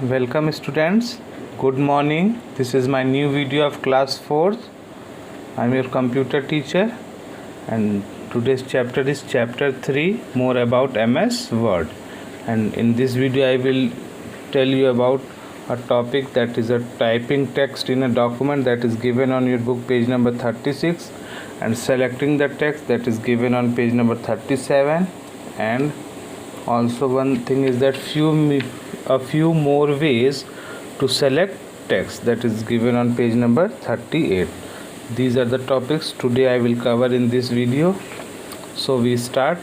Welcome students. Good morning. This is my new video of class 4th. I am your computer teacher and today's chapter is chapter 3, more about MS Word. And in this video I will tell you about a topic that is a typing text in a document that is given on your book page number 36 and selecting the text that is given on page number 37. And also one thing is that a few more ways to select text that is given on page number 38. These are the topics today I will cover in this video. So we start.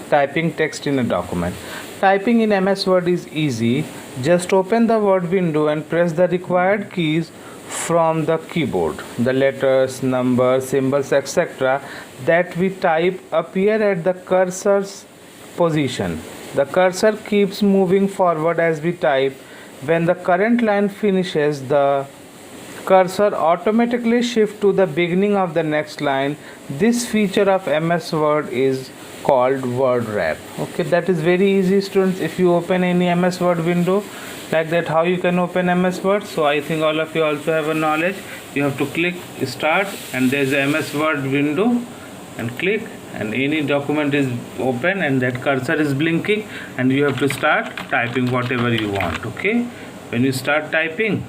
Typing text in a document. Typing in MS Word is easy. Just open the Word window and press the required keys from the keyboard. The letters, numbers, symbols, etc. that we type appear at the cursor's position. The cursor keeps moving forward as we type. When the current line finishes, the cursor automatically shifts to the beginning of the next line. This feature of MS Word is called word wrap. Okay, that is very easy, students. If you open any MS Word window like that, how you can open MS Word? So I think all of you also have a knowledge. You have to click start and there is a MS Word window and click, and any document is open and that cursor is blinking and you have to start typing whatever you want. Okay, when you start typing,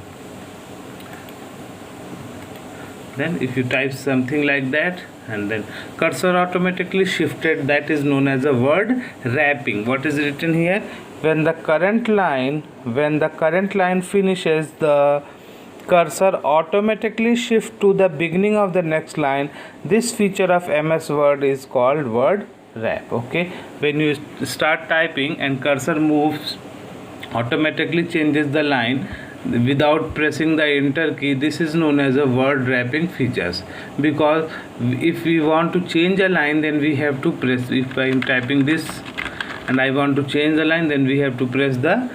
then if you type something like that and then cursor automatically shifted, that is known as a word wrapping. What is written here? When the current line finishes, the cursor automatically shifts to the beginning of the next line. This feature of MS Word is called word wrap. Okay, when you start typing and cursor moves, automatically changes the line without pressing the enter key, this is known as a word wrapping features. Because if we want to change a line, then we have to press, if I am typing this and I want to change the line, then we have to press the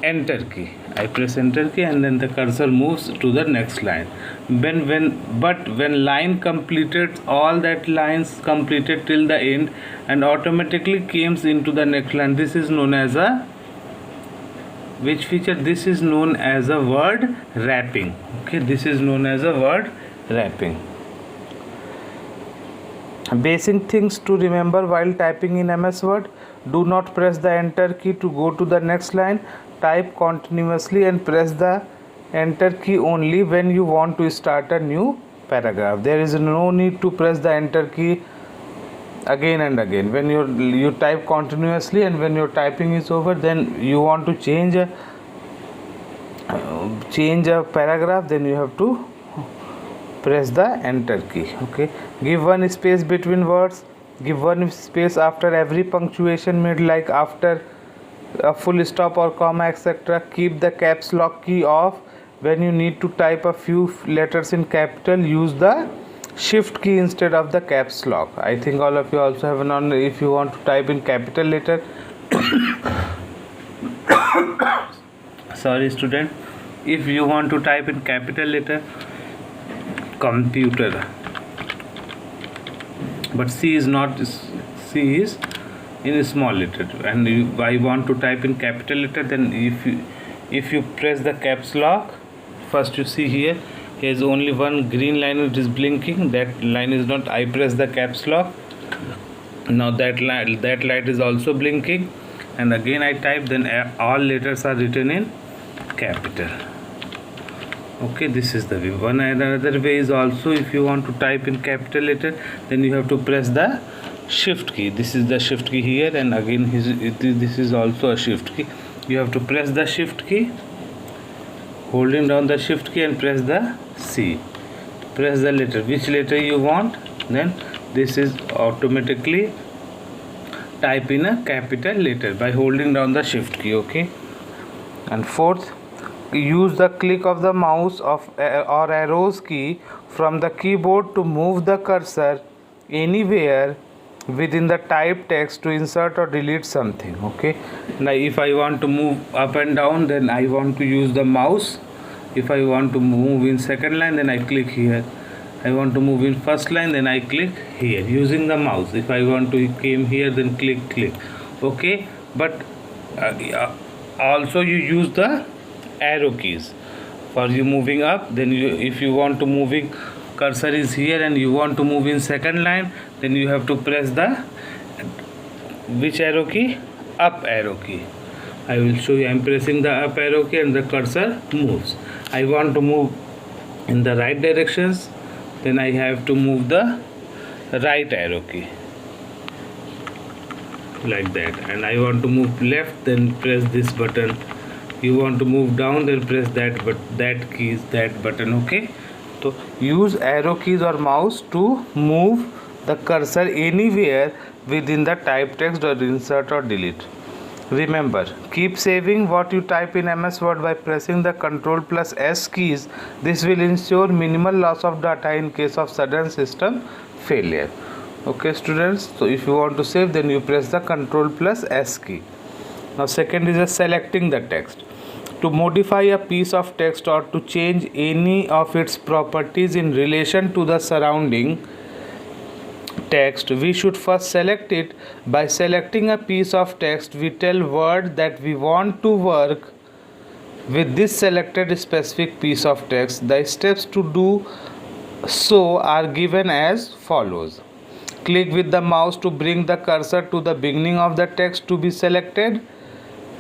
enter key. I press enter key and then the cursor moves to the next line. When line completed, all that lines completed till the end and automatically comes into the next line, this is known as a which feature? This is known as a word wrapping. Okay, this is known as a word wrapping. Basic things to remember while typing in MS Word: do not press the enter key to go to the next line. Type continuously and press the enter key only when you want to start a new paragraph. There is no need to press the enter key again and again. When you type continuously and when your typing is over, then you want to change a paragraph, then you have to press the enter key. Okay, give one space between words. Give one space after every punctuation made, like after a full stop or comma, etc. Keep the caps lock key off. When you need to type a few letters in capital, use the shift key instead of the caps lock. I think all of you also have known, if you want to type in capital letter sorry student, if you want to type in capital letter computer, but C is in a small letter, and I want to type in capital letter, then if you press the caps lock, first you see here is only one green line which is blinking. That line is not. I press the caps lock. Now that light is also blinking, and again I type. Then all letters are written in capital. Okay, this is the way. Another way is also, if you want to type in capital letter, then you have to press the shift key. This is the shift key here, and again this is also a shift key. You have to press the shift key, holding down the shift key, and press the C. Press the letter, which letter you want, then this is automatically type in a capital letter by holding down the shift key. Okay, and fourth, use the click of the mouse or arrows key from the keyboard to move the cursor anywhere within the typed text to insert or delete something. Okay, now if I want to move up and down, then I want to use the mouse. If I want to move in second line, then I click here. I want to move in first line, then I click here using the mouse. If I want to came here, then click. Okay, but also you use the arrow keys for you moving up. Then if you want to moving cursor is here and you want to move in second line, then you have to press the which arrow key? Up arrow key. I will show you. I am pressing the up arrow key and the cursor moves. I want to move in the right directions, then I have to move the right arrow key like that. And I want to move left, then press this button. You want to move down, then press that, but that key is that button. Okay, so use arrow keys or mouse to move the cursor anywhere within the type text or insert or delete. Remember, keep saving what you type in MS Word by pressing the Ctrl+S keys. This will ensure minimal loss of data in case of sudden system failure. Okay students, so if you want to save, then you press the Ctrl+S key. Now second is selecting the text. To modify a piece of text or to change any of its properties in relation to the surrounding text, we should first select it. By selecting a piece of text, we tell Word that we want to work with this selected specific piece of text. The steps to do so are given as follows. Click with the mouse to bring the cursor to the beginning of the text to be selected.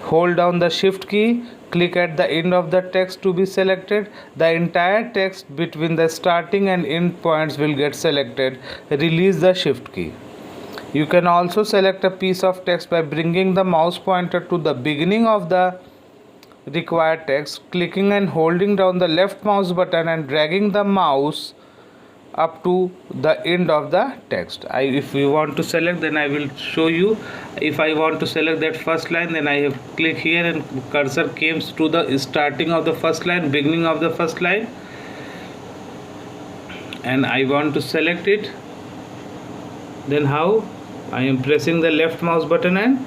Hold down the shift key. Click at the end of the text to be selected. The entire text between the starting and end points will get selected. Release the shift key. You can also select a piece of text by bringing the mouse pointer to the beginning of the required text, clicking and holding down the left mouse button and dragging the mouse up to the end of the text. If we want to select, then I will show you. If I want to select that first line, then I have click here and cursor comes to the starting of the first line, beginning of the first line, and I want to select it. Then how? I am pressing the left mouse button and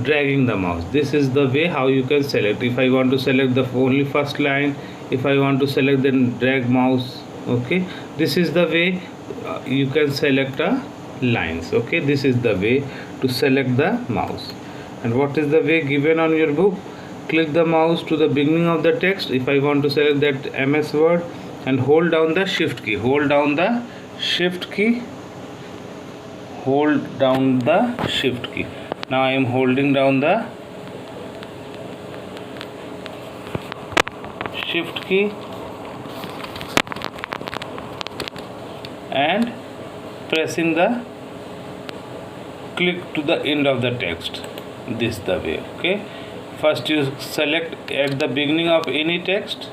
dragging the mouse. This is the way how you can select. If I want to select the only first line, if I want to select, then drag mouse. Okay, this is the way you can select lines. Okay, this is the way to select the mouse. And what is the way given on your book? Click the mouse to the beginning of the text. If I want to select that MS Word, and hold down the shift key. Hold down the shift key. Hold down the shift key. Now I am holding down the shift key and pressing the click to the end of the text. This the way. Okay, first you select at the beginning of any text.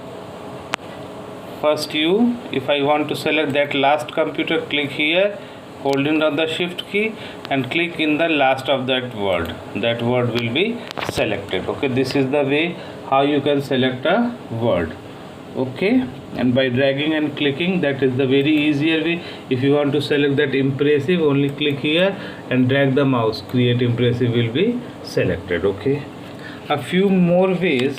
First you, if I want to select that last computer, click here, holding down the shift key and click in the last of that word. That word will be selected. Okay, this is the way how you can select a word. Okay, and by dragging and clicking, that is the very easier way. If you want to select that impressive, only click here and drag the mouse. Create impressive will be selected. Okay, a few more ways.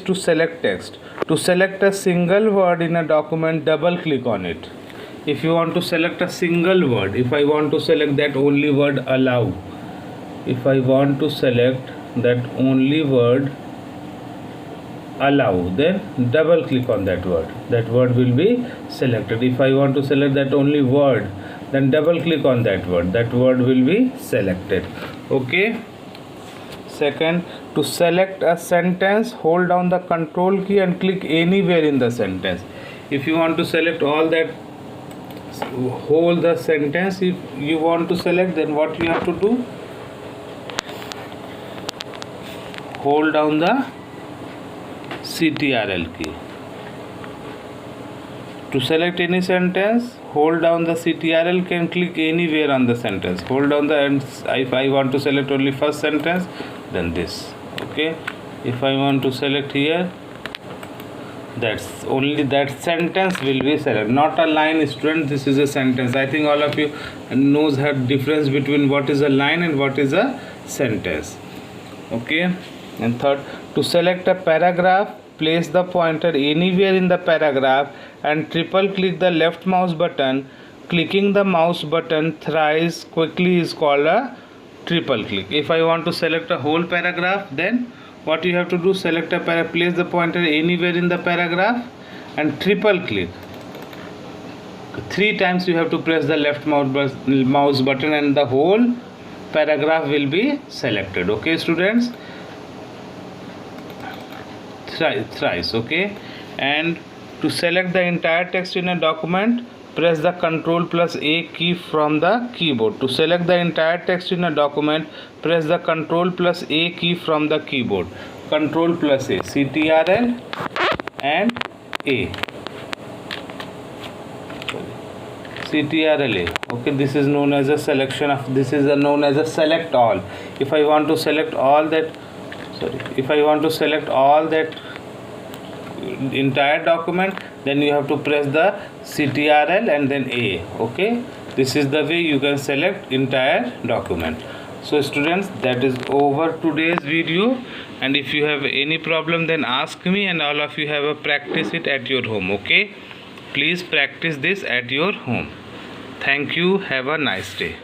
To select text. To select a single word in a document, double click on it. If you want to select a single word, if I want to select that only word allow, if I want to select that only word allow, then double click on that word. That word will be selected. If I want to select that only word, then double click on that word. That word will be selected. Okay. Second, to select a sentence, hold down the control key and click anywhere in the sentence. If you want to select all that whole the sentence, if you want to select, then what you have to do? Hold down the CTRL key. To select any sentence, hold down the CTRL key and click anywhere on the sentence. Hold down the, and if I want to select only first sentence, then this. Okay, if I want to select here, that's only that sentence will be selected, not a line. Student, this is a sentence. I think all of you knows the difference between what is a line and what is a sentence. Okay, and third, to select a paragraph, place the pointer anywhere in the paragraph and triple click the left mouse button. clicking the mouse button thrice quickly is called a triple click. If I want to select a whole paragraph, then what you have to do, select a paragraph, place the pointer anywhere in the paragraph and triple click. 3 times you have to press the left mouse button and the whole paragraph will be selected. Okay students, thrice. Okay, and to select the entire text in a document, press the Ctrl+A key from the keyboard. To select the entire text in a document, press the Ctrl+A key from the keyboard. Ctrl+A, CTRL and A. CTRL A. Okay, this is known as a selection of, this is known as a select all. If I want to select all that, if I want to select all that entire document, then you have to press the CTRL and then A. Okay, this is the way you can select entire document. So students, that is over today's video, and if you have any problem then ask me, and all of you have a practice it at your home. Okay, please practice this at your home. Thank you. Have a nice day.